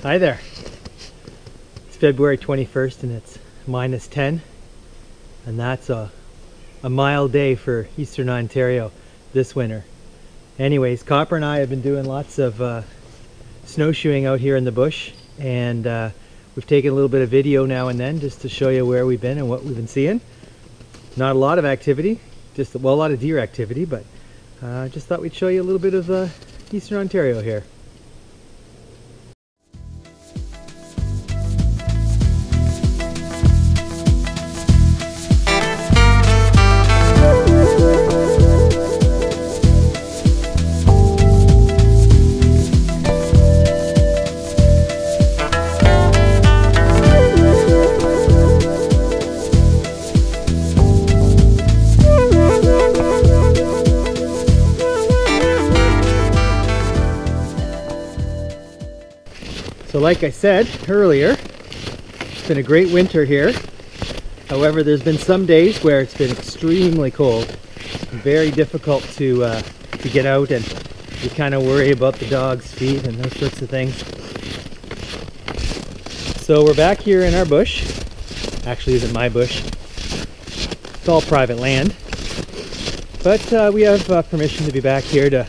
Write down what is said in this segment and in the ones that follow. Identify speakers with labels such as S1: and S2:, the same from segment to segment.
S1: Hi there. It's February 21st and it's -10, and that's a mild day for Eastern Ontario this winter. Anyways, Copper and I have been doing lots of snowshoeing out here in the bush, and we've taken a little bit of video now and then just to show you where we've been and what we've been seeing. Not a lot of activity, just a lot of deer activity, but just thought we'd show you a little bit of Eastern Ontario here. So like I said earlier, it's been a great winter here. However, there's been some days where it's been extremely cold, very difficult to get out, and you kind of worry about the dog's feet and those sorts of things. So we're back here in our bush. Actually, it isn't my bush. It's all private land. But we have permission to be back here to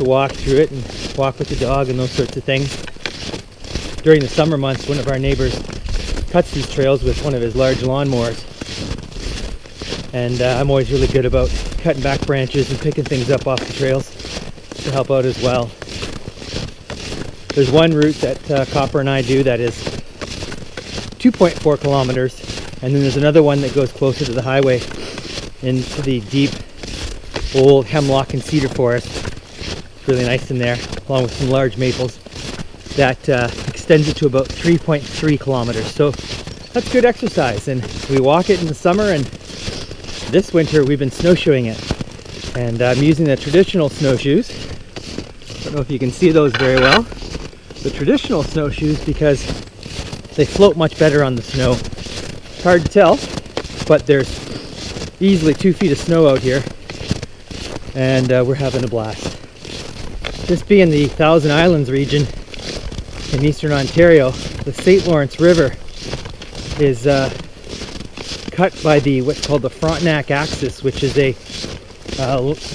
S1: walk through it and walk with the dog and those sorts of things. During the summer months, one of our neighbors cuts these trails with one of his large lawnmowers, and I'm always really good about cutting back branches and picking things up off the trails to help out as well. There's one route that Copper and I do that is 2.4 kilometers, and then there's another one that goes closer to the highway into the deep old hemlock and cedar forest. It's really nice in there, along with some large maples. That extends it to about 3.3 kilometers. So that's good exercise, and we walk it in the summer, and this winter we've been snowshoeing it. And I'm using the traditional snowshoes. I don't know if you can see those very well. The traditional snowshoes, because they float much better on the snow. It's hard to tell, but there's easily 2 feet of snow out here, and we're having a blast. This being the Thousand Islands region in Eastern Ontario, the St. Lawrence River is cut by what's called the Frontenac axis, which is a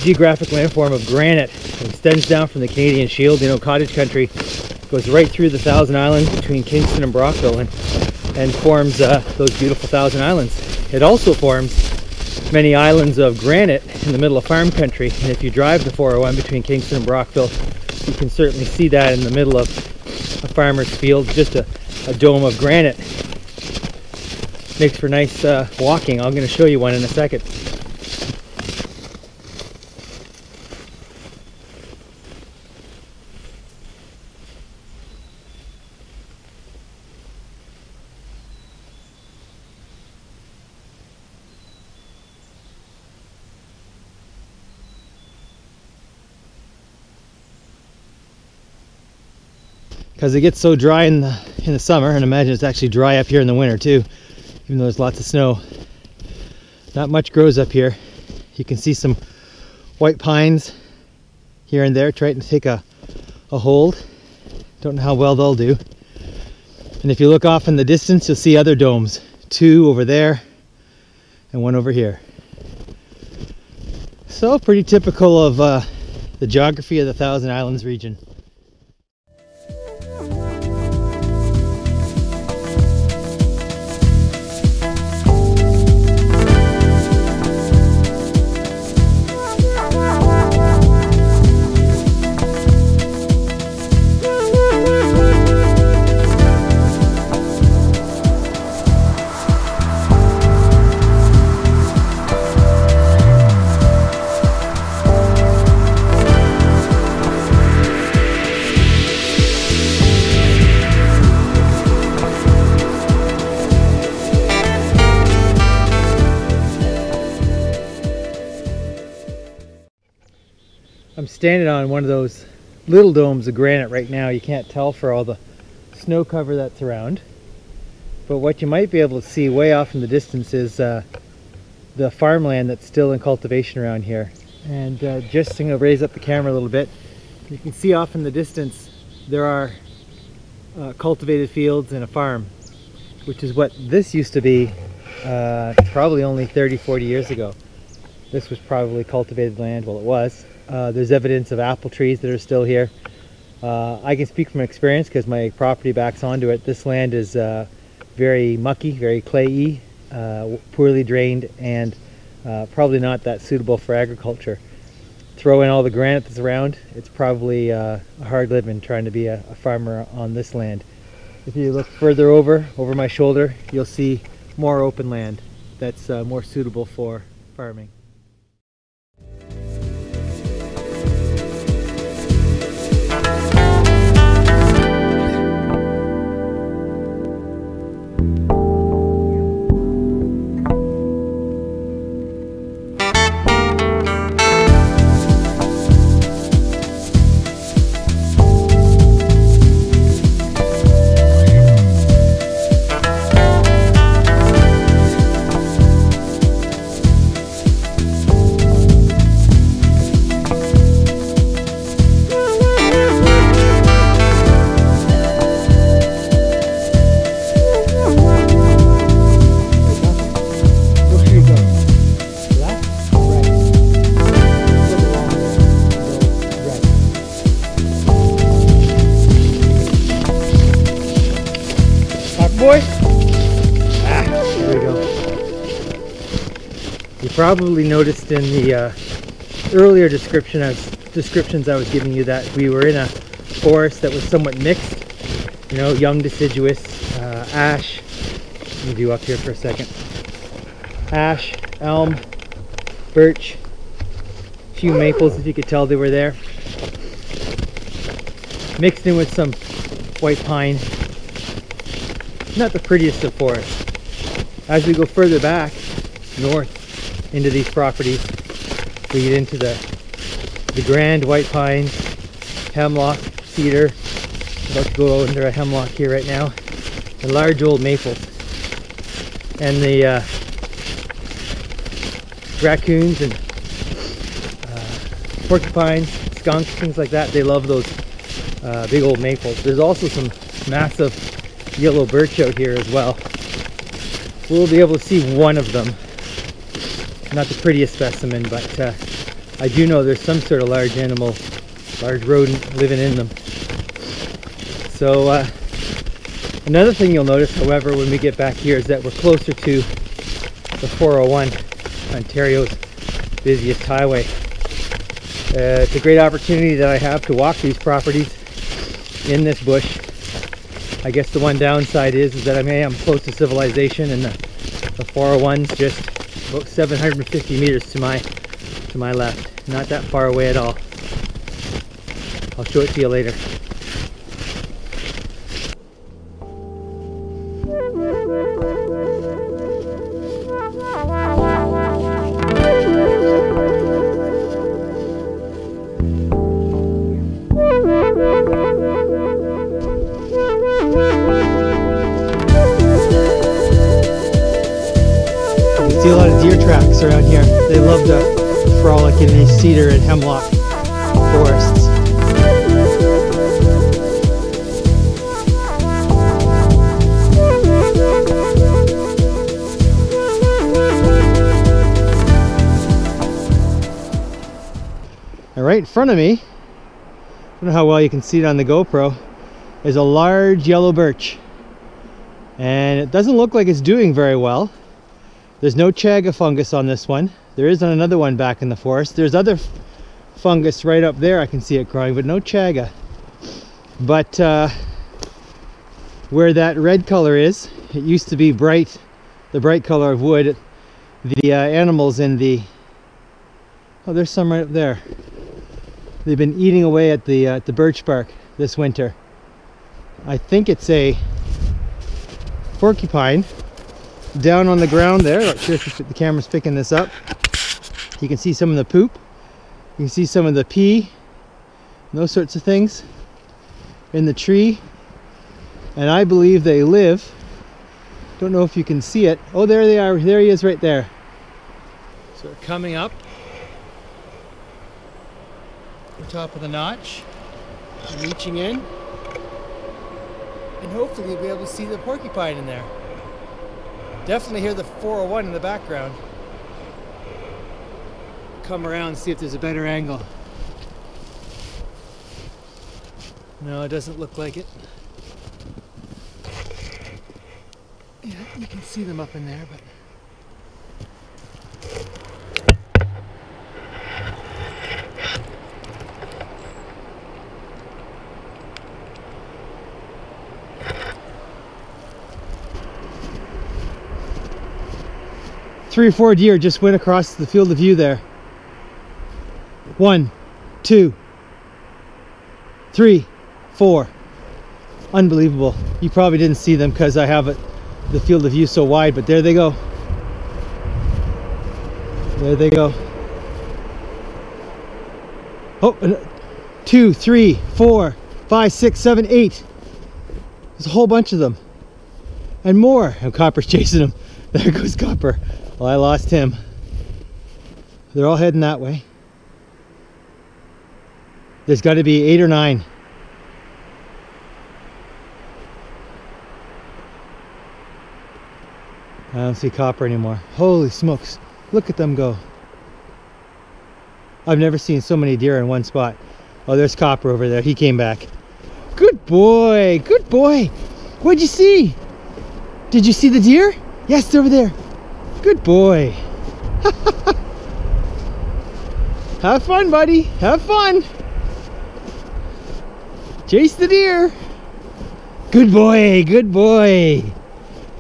S1: geographic landform of granite. It extends down from the Canadian Shield, cottage country, goes right through the Thousand Islands between Kingston and Brockville, and forms those beautiful Thousand Islands. It also forms many islands of granite in the middle of farm country, and if you drive the 401 between Kingston and Brockville, you can certainly see that in the middle of a farmer's field, just a dome of granite. Makes for nice walking. I'm going to show you one in a second. Because it gets so dry in the summer, and imagine it's actually dry up here in the winter too, even though there's lots of snow. Not much grows up here. You can see some white pines here and there trying to take a hold. Don't know how well they'll do. And if you look off in the distance, you'll see other domes. 2 over there and 1 over here. So pretty typical of the geography of the Thousand Islands region. I'm standing on one of those little domes of granite right now. You can't tell for all the snow cover that's around. But what you might be able to see way off in the distance is the farmland that's still in cultivation around here. And just going to raise up the camera a little bit. You can see off in the distance there are cultivated fields and a farm, which is what this used to be probably only 30-40 years ago. This was probably cultivated land. Well, it was. There's evidence of apple trees that are still here. I can speak from experience because my property backs onto it. This land is very mucky, very clayey, poorly drained, and probably not that suitable for agriculture. Throw in all the granite that's around, it's probably a hard living trying to be a farmer on this land. If you look further over my shoulder, you'll see more open land that's more suitable for farming. Boy. There we go. You probably noticed in the earlier descriptions I was giving you that we were in a forest that was somewhat mixed. You know, young deciduous, ash. Let me do up here for a second. Ash, elm, birch, a few maples if you could tell they were there. Mixed in with some white pine. Not the prettiest of forests. As we go further back north into these properties, we get into the grand white pines, hemlock, cedar. About to go under a hemlock here right now, and large old maples. And the raccoons and porcupines, skunks, things like that, they love those big old maples. There's also some massive yellow birch out here as well. We'll be able to see one of them. Not the prettiest specimen, but I do know there's some sort of large animal, large rodent living in them. So another thing you'll notice, however, when we get back here is that we're closer to the 401, Ontario's busiest highway. It's a great opportunity that I have to walk these properties in this bush. I guess the one downside is that I am close to civilization, and the 401's just about 750 meters to my left. Not that far away at all. I'll show it to you later. See a lot of deer tracks around here. They love to frolic in these cedar and hemlock forests. And right in front of me, I don't know how well you can see it on the GoPro, is a large yellow birch. And it doesn't look like it's doing very well. There's no chaga fungus on this one. There is on another one back in the forest. There's other fungus right up there, I can see it growing, but no chaga. But where that red color is, it used to be bright, the bright color of wood. The animals in the, oh, there's some right up there. They've been eating away at the birch bark this winter. I think it's a porcupine down on the ground there. Not sure if the camera's picking this up. You can see some of the poop. You can see some of the pee, those sorts of things in the tree. And I believe they live, don't know if you can see it. Oh, there they are. There he is right there. So we're coming up the top of the notch, reaching in. And hopefully we'll be able to see the porcupine in there. Definitely hear the 401 in the background. Come around and see if there's a better angle. No, it doesn't look like it. Yeah, you can see them up in there, but... Three or four deer just went across the field of view there. 1, 2, 3, 4. Unbelievable. You probably didn't see them because I have the field of view so wide, but there they go. There they go. Oh, 2, 3, 4, 5, 6, 7, 8. There's a whole bunch of them. And more. And Copper's chasing them. There goes Copper. Well, I lost him. They're all heading that way. There's got to be 8 or 9. I don't see Copper anymore. Holy smokes. Look at them go. I've never seen so many deer in one spot. Oh, there's Copper over there. He came back. Good boy. Good boy. What'd you see? Did you see the deer? Yes, they're over there. Good boy. Have fun, buddy. Have fun. Chase the deer. Good boy. Good boy.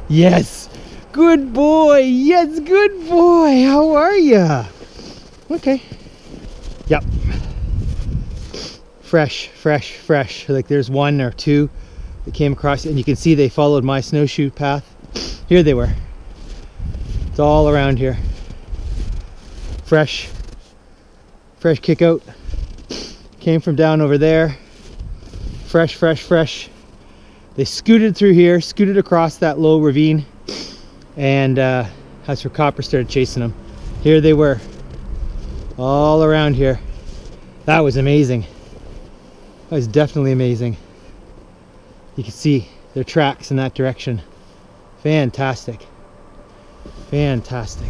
S1: Yes. Good boy. Yes, good boy. How are ya? Okay. Yep. Fresh, fresh, fresh. Like there's 1 or 2 that came across, and you can see they followed my snowshoe path. Here they were. It's all around here. Fresh. Fresh kick out. Came from down over there. Fresh, fresh, fresh. They scooted through here, scooted across that low ravine, and that's where Copper started chasing them. Here they were. All around here. That was amazing. That was definitely amazing. You can see their tracks in that direction. Fantastic. Fantastic.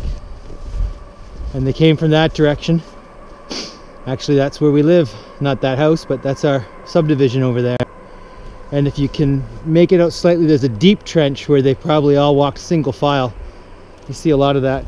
S1: And they came from that direction. Actually, that's where we live. Not that house, but that's our subdivision over there. And if you can make it out slightly, there's a deep trench where they probably all walked single file. You see a lot of that